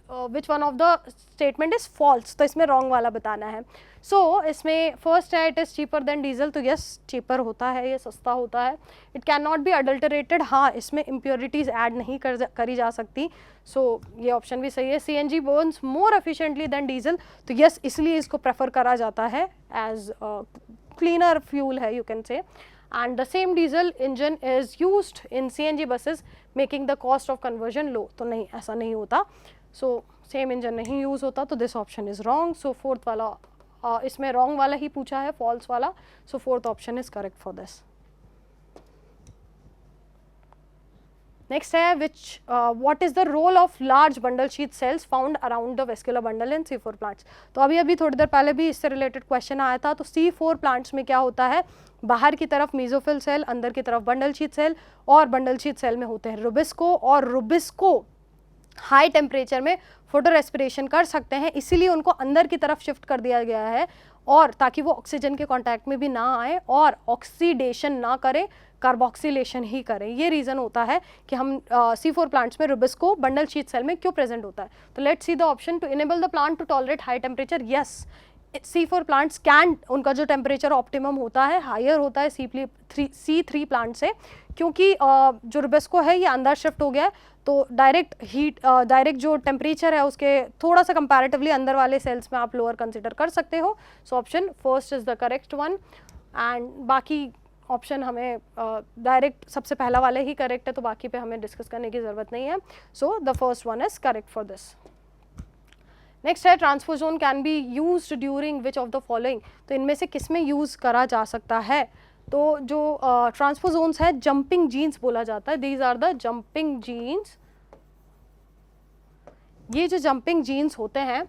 Which one of the statement is false? तो इसमें wrong वाला बताना है. सो इसमें first है it is cheaper than diesel. तो yes, cheaper होता है, ये सस्ता होता है. It can not B adulterated. हाँ, इसमें इम्प्योरिटीज़ ऐड नहीं करी जा सकती. सो ये ऑप्शन भी सही है. CNG burns more efficiently than diesel. तो यस, इसलिए इसको प्रेफर करा जाता है एज क्लीनर फ्यूल है, you can say. And the same diesel engine is used in CNG buses, making the cost of conversion low. तो नहीं, ऐसा नहीं होता. So same engine नहीं यूज़ होता, तो this option is wrong. So fourth वाला इसमें wrong वाला ही पूछा है, false वाला. So fourth option is correct for this. Next है what is the role of large bundle sheath cells found around the vascular bundle in C4 plants. तो अभी थोड़ी देर पहले भी इससे रिलेटेड क्वेश्चन आया था. तो C4 प्लांट्स में क्या होता है? बाहर की तरफ मेसोफिल सेल, अंदर की तरफ बंडल शीथ सेल, और बंडल शीथ सेल में होते हैं रुबिस्को, और रुबिस्को हाई टेम्परेचर में फोटो रेस्पिरेशन कर सकते हैं, इसीलिए उनको अंदर की तरफ शिफ्ट कर दिया गया है, और ताकि वो ऑक्सीजन के कांटेक्ट में भी ना आए और ऑक्सीडेशन ना करे, कार्बोक्सिलेशन ही करें. ये रीज़न होता है कि हम C4 प्लांट्स में रुबिस्को बंडल शीथ सेल में क्यों प्रेजेंट होता है. तो let's see the option. To enable the plant to tolerate high temperature. Yes, C4 plants can, उनका जो टेम्परेचर ऑप्टिमम होता है हायर होता है C3 प्लांट से, क्योंकि जो रुबिस्को है ये अंदर शिफ्ट हो गया है, तो डायरेक्ट जो टेम्परेचर है उसके थोड़ा सा कंपैरेटिवली अंदर वाले सेल्स में आप लोअर कंसिडर कर सकते हो. So option first is the correct one, and बाकी ऑप्शन हमें डायरेक्ट सबसे पहला वाले ही करेक्ट है, तो बाकी पे हमें डिस्कस करने की ज़रूरत नहीं है. So the first one is correct for this. Next है transposon can be used during which of the following. तो इनमें से किस में यूज़ करा जा सकता है? तो जो ट्रांसपोजोन्स है, जंपिंग जीन्स बोला जाता है. These are the jumping genes. ये जो जंपिंग जीन्स होते हैं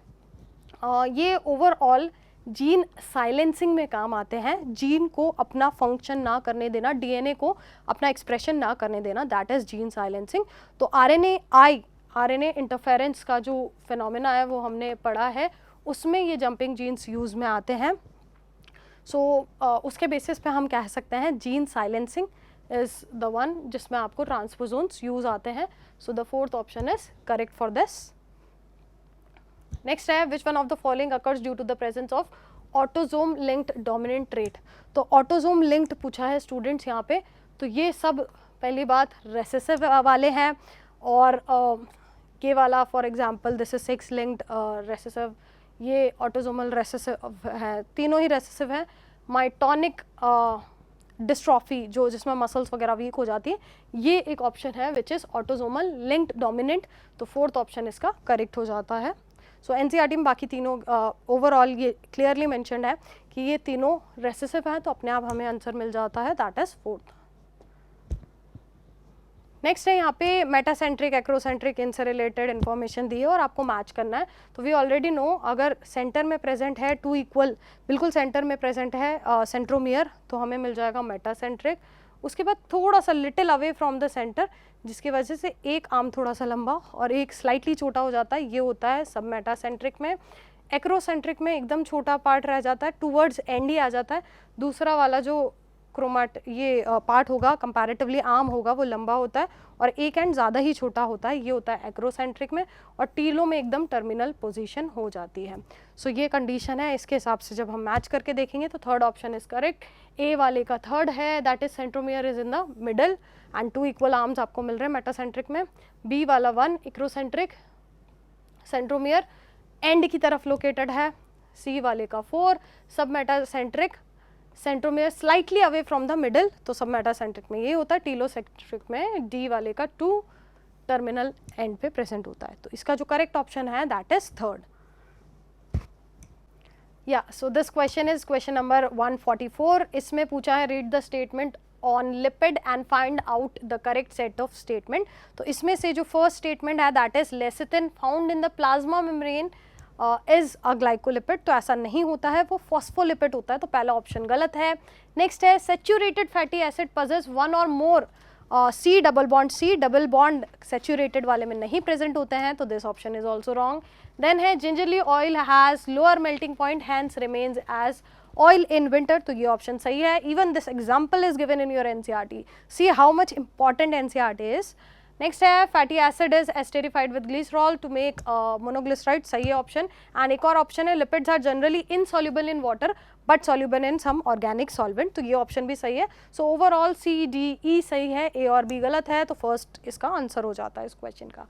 ये ओवरऑल जीन साइलेंसिंग में काम आते हैं. जीन को अपना फंक्शन ना करने देना, DNA को अपना एक्सप्रेशन ना करने देना, दैट इज जीन साइलेंसिंग. तो RNA इंटरफेरेंस का जो फिनोमेना है वो हमने पढ़ा है, उसमें ये जंपिंग जीन्स यूज़ में आते हैं. सो उसके बेसिस पे हम कह सकते हैं gene silencing is the one जिसमें आपको ट्रांसपोजोन्स यूज आते हैं. So the fourth option is correct for this. Next है which one of the following occurs due to the presence of autosome linked dominant trait. तो autosome linked पूछा है students यहाँ पे. तो ये सब पहली बात रेसेसिव वाले हैं, और ये वाला for example this is 6 linked recessive, ये ऑटोजोमल रेसेसिव है, तीनों ही रेसेसिव है. माइटोनिक डिस्ट्रॉफी जो जिसमें मसल्स वगैरह वीक हो जाती है, ये एक ऑप्शन है which is autosomal linked dominant. तो फोर्थ ऑप्शन इसका करेक्ट हो जाता है. सो एनसीईआरटी में बाकी तीनों ओवरऑल ये क्लियरली मेंशन्ड है कि ये तीनों रेसेसिव हैं, तो अपने आप हमें आंसर मिल जाता है, दैट इज फोर्थ. नेक्स्ट है यहाँ पे मेटासेंट्रिक एक्रोसेंट्रिक इनसे रिलेटेड इन्फॉर्मेशन दी है और आपको मैच करना है. तो वी ऑलरेडी नो अगर सेंटर में प्रेजेंट है टू इक्वल, बिल्कुल सेंटर में प्रेजेंट है सेंट्रोमियर, तो हमें मिल जाएगा मेटासेंट्रिक. उसके बाद थोड़ा सा little away from the centre, जिसकी वजह से एक आर्म थोड़ा सा लंबा और एक स्लाइटली छोटा हो जाता है, ये होता है सब मेटासेंट्रिक में. एक्रोसेंट्रिक में एकदम छोटा पार्ट रह जाता है, टूवर्ड्स एंड ही आ जाता है. दूसरा वाला जो ये पार्ट होगा कंपैरेटिवली आर्म होगा, वो लंबा होता है और एक एंड ज़्यादा ही छोटा होता है, ये होता है एक्रोसेंट्रिक में. और टीलों में एकदम टर्मिनल पोजीशन हो जाती है. सो ये कंडीशन है, इसके हिसाब से जब हम मैच करके देखेंगे तो third option is correct. A वाले का थर्ड है, that is centromere is in the middle and two equal arms आपको मिल रहे हैं मेटासेंट्रिक में. बी वाला 1 एक्रोसेंट्रिक, सेंट्रोमियर एंड की तरफ लोकेटेड है. सी वाले का 4 सब metacentric, centromere slightly away from the middle, तो सब मेटासेंट्रिक में ये होता है. टीलोसेंट्रिक में डी वाले का 2 टर्मिनल एंड पे प्रेजेंट होता है. तो इसका जो करेक्ट ऑप्शन है दैट इज थर्ड. या so this question is question number 144. इसमें पूछा है read the statement on lipid and find out the correct set of statement. तो इसमें से जो फर्स्ट स्टेटमेंट है that is lecithin found in the plasma membrane is a glycolipid. तो ऐसा नहीं होता है, वो फॉस्फोलिपिड होता है, तो पहला ऑप्शन गलत है. नेक्स्ट है saturated fatty acid possess one और more C double bond. C double bond saturated वाले में नहीं प्रेजेंट होते हैं, तो this option is also wrong. Then है gingelly oil has lower melting point hence remains as oil in winter. तो ये ऑप्शन सही है. Even this example is given in your NCERT. See how much important NCERT is. Next है fatty acid is esterified with glycerol to make monoglyceride. सही है option. And एक और option है lipids are generally insoluble in water but soluble in some organic solvent. तो ये option भी सही है. So overall C D E सही है, ए और बी गलत है, तो फर्स्ट इसका आंसर हो जाता है इस क्वेश्चन का.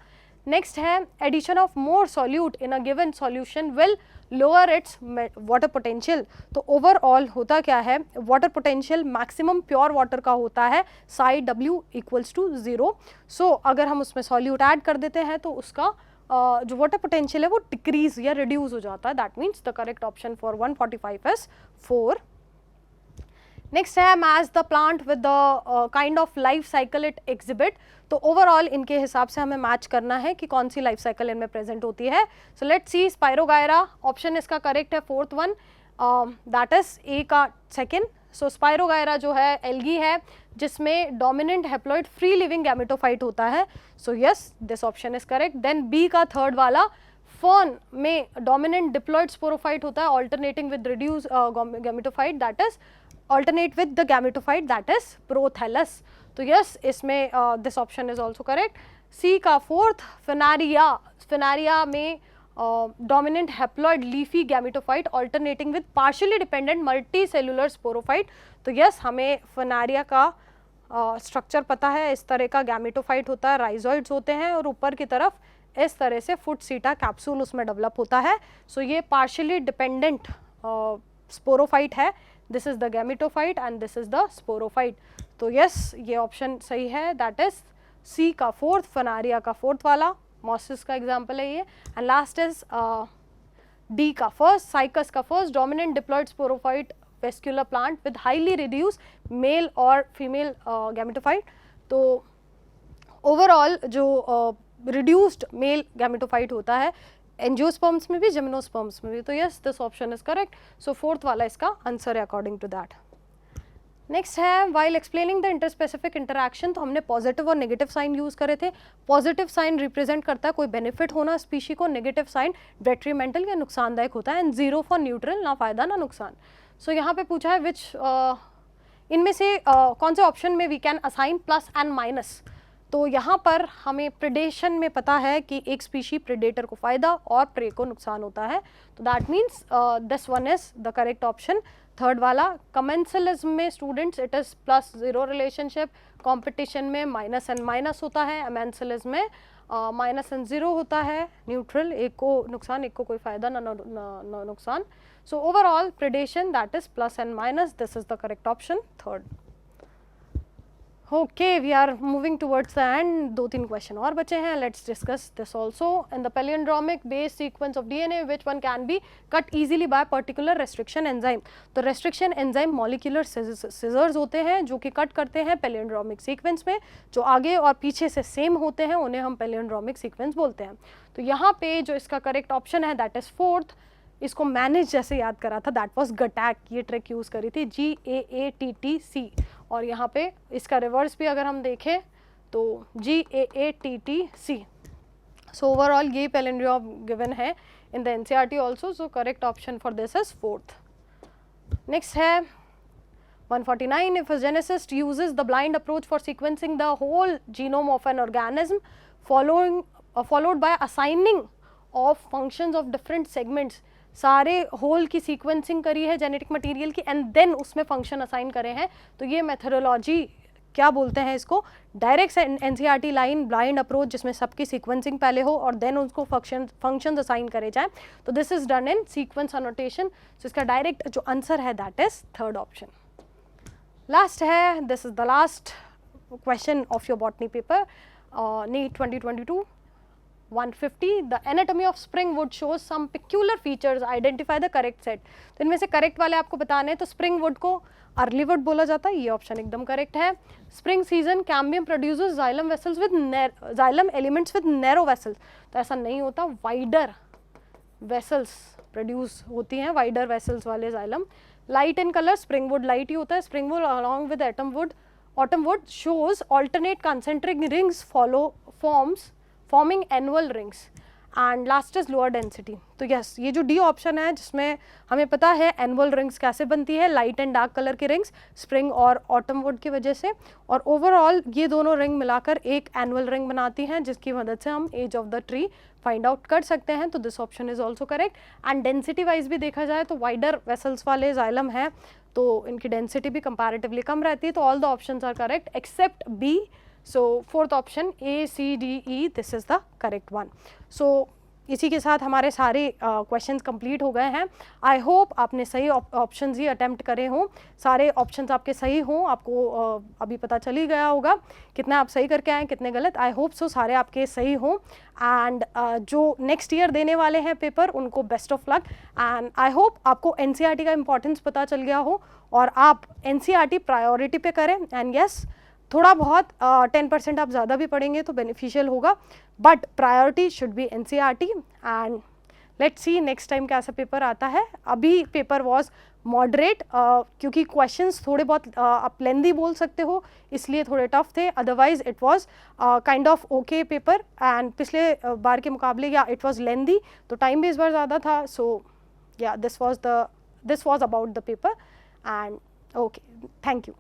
नेक्स्ट है addition of more solute in a given solution will lower its water potential. तो ओवरऑल होता क्या है, water potential maximum pure water का होता है साई W इक्वल्स टू 0. सो अगर हम उसमें सॉल्यूट ऐड कर देते हैं तो उसका जो वाटर पोटेंशियल है वो डिक्रीज या रिड्यूस हो जाता है. That means the correct option for 145 is 4. Next है match the plant with the kind of life cycle it exhibit. तो ओवरऑल इनके हिसाब से हमें मैच करना है कि कौन सी लाइफ साइकिल इनमें प्रेजेंट होती है. So let's see spirogyra option इसका करेक्ट है, fourth one, that is A का सेकेंड. सो स्पाइरोगायरा जो है एल्गी है जिसमें dominant haploid free living gametophyte होता है. So yes this option is correct. Then B का थर्ड वाला फर्न में डोमिनेंट डिप्लॉइड स्पोरोफाइट होता है alternating with reduce gametophyte, that is alternate with the gametophyte that is prothallus. तो yes इसमें this option is also correct. C का fourth Funaria में dominant haploid leafy gametophyte alternating with partially dependent multicellular sporophyte. तो yes हमें Funaria का structure पता है, इस तरह का गैमेटोफाइट होता है, राइजोइड्स होते हैं और ऊपर की तरफ इस तरह से फुट सीटा कैप्सूल उसमें डेवलप होता है. सो ये पार्शियली डिपेंडेंट स्पोरोफाइट है. This is the gametophyte and this is the sporophyte. तो यस ये ऑप्शन सही है, दैट इज सी का फोर्थ, फनारिया का फोर्थ वाला, मॉसिस का एग्जाम्पल है ये. एंड लास्ट इज डी का फर्स्ट, साइकस का first, dominant diploid sporophyte vascular plant with highly reduce male और फीमेल गैमेटोफाइट. तो ओवरऑल जो रिड्यूस्ड मेल गैमेटोफाइट होता है एंजियोस्पर्म्स में भी जिम्नोस्पर्म्स में भी. तो yes this option is correct. So fourth वाला इसका आंसर है अकॉर्डिंग टू दैट. नेक्स्ट है while explaining the interspecific interaction. तो हमने पॉजिटिव और नेगेटिव साइन यूज करे थे. पॉजिटिव साइन रिप्रेजेंट करता है कोई बेनिफिट होना स्पीशी को, नेगेटिव साइन डेट्रीमेंटल या नुकसानदायक होता है, एंड जीरो फॉर न्यूट्रल, ना फायदा ना नुकसान. सो यहाँ पे पूछा है विच इनमें से कौन से ऑप्शन में we can assign plus and minus? तो यहाँ पर हमें प्रेडेशन में पता है कि एक स्पीशी प्रेडेटर को फायदा और प्रे को नुकसान होता है, तो that means this one is the correct option, third वाला। कमेंसलिज्म में students it is +0 relationship, competition में माइनस एंड माइनस होता है, अमेंसलिज्म में माइनस एंड 0 होता है, न्यूट्रल, एक को नुकसान एक को कोई फायदा ना नुकसान। So overall predation that is plus and minus, this is the correct option, third. Okay, we are moving towards the end. 2-3 question और बचे हैं. Let's discuss this also. In the palindromic base sequence of DNA, which one can be cut easily by particular restriction enzyme? तो restriction enzyme molecular scissors होते हैं जो कि cut करते हैं palindromic sequence में, जो आगे और पीछे से सेम होते हैं उन्हें हम palindromic sequence बोलते हैं. तो यहाँ पे जो इसका करेक्ट ऑप्शन है दैट इज फोर्थ. इसको मैनेज जैसे याद करा था, दैट वाज गटैक, ये ट्रिक यूज़ करी थी, GAATTC. और यहाँ पे इसका रिवर्स भी अगर हम देखें तो GAATTC. सो ओवरऑल ये पैलिंड्रोम गिवन है in the NCERT also, so correct option for this is fourth. Next है 149. If a geneticist uses the blind approach for sequencing the whole genome of an organism, followed by assigning of functions of different segments, सारे whole की sequencing करी है genetic material की and then उसमें function assign करे हैं, तो ये मेथोडोलॉजी क्या बोलते हैं इसको? Direct NCERT line blind approach, जिसमें सबकी सीक्वेंसिंग पहले हो और देन उसको फंक्शन असाइन करे जाए, तो this is done in sequence annotation. So इसका डायरेक्ट जो आंसर है that is third option. Last है, this is the last question of your botany paper, NEET 2022. 150. The anatomy of spring wood shows some peculiar features. Identify the correct set. तो इनमें से correct वाले आपको बताने हैं. तो स्प्रिंग वुड को अर्ली वुड बोला जाता है, ये ऑप्शन एकदम करेक्ट है. Spring season cambium produces xylem vessels with xylem elements with narrow vessels. तो ऐसा नहीं होता, वाइडर वेसल्स प्रोड्यूस होती हैं, वाइडर वेसल्स वाले xylem. Light in colour, spring wood light ही होता है. Spring wood along with autumn wood shows alternate concentric rings forming annual rings. And last is lower density. तो यस, ये जो D option है जिसमें हमें पता है एनुअल रिंग्स कैसे बनती है, लाइट एंड डार्क कलर की रिंग्स स्प्रिंग और ऑटम वुड की वजह से, और ओवरऑल ये दोनों रिंग मिलाकर एक एनुअल रिंग बनाती हैं जिसकी मदद से हम age of the tree find out कर सकते हैं. तो this option is also correct. And density wise भी देखा जाए तो वाइडर वेसल्स वाले जाइलम हैं तो इनकी डेंसिटी भी कंपैरेटिवली कम रहती है. तो all the options are correct except B. So fourth option A, C, D, E, this is the correct one. So इसी के साथ हमारे सारे क्वेश्चंस कंप्लीट हो गए हैं. आई होप आपने सही ऑप्शंस ही अटेम्प्ट करे हों, सारे ऑप्शंस आपके सही हों. आपको अभी पता चल ही गया होगा कितने आप सही करके आए कितने गलत. आई होप सो सारे आपके सही हों. एंड जो नेक्स्ट ईयर देने वाले हैं पेपर उनको best of luck. And I hope आपको NCERT का इम्पोर्टेंस पता चल गया हो और आप NCERT प्रायोरिटी पे करें. एंड यस, थोड़ा बहुत 10% आप ज़्यादा भी पढ़ेंगे तो बेनिफिशियल होगा, but priority should be NCERT. And let's see next time कैसा पेपर आता है. अभी पेपर वाज मॉडरेट क्योंकि क्वेश्चंस थोड़े बहुत आप लेंदी बोल सकते हो इसलिए थोड़े टफ थे, otherwise it was kind of okay paper. And पिछले बार के मुकाबले या इट वाज लेंदी तो टाइम भी इस बार ज़्यादा था. सो या this was about the paper. And okay, thank you.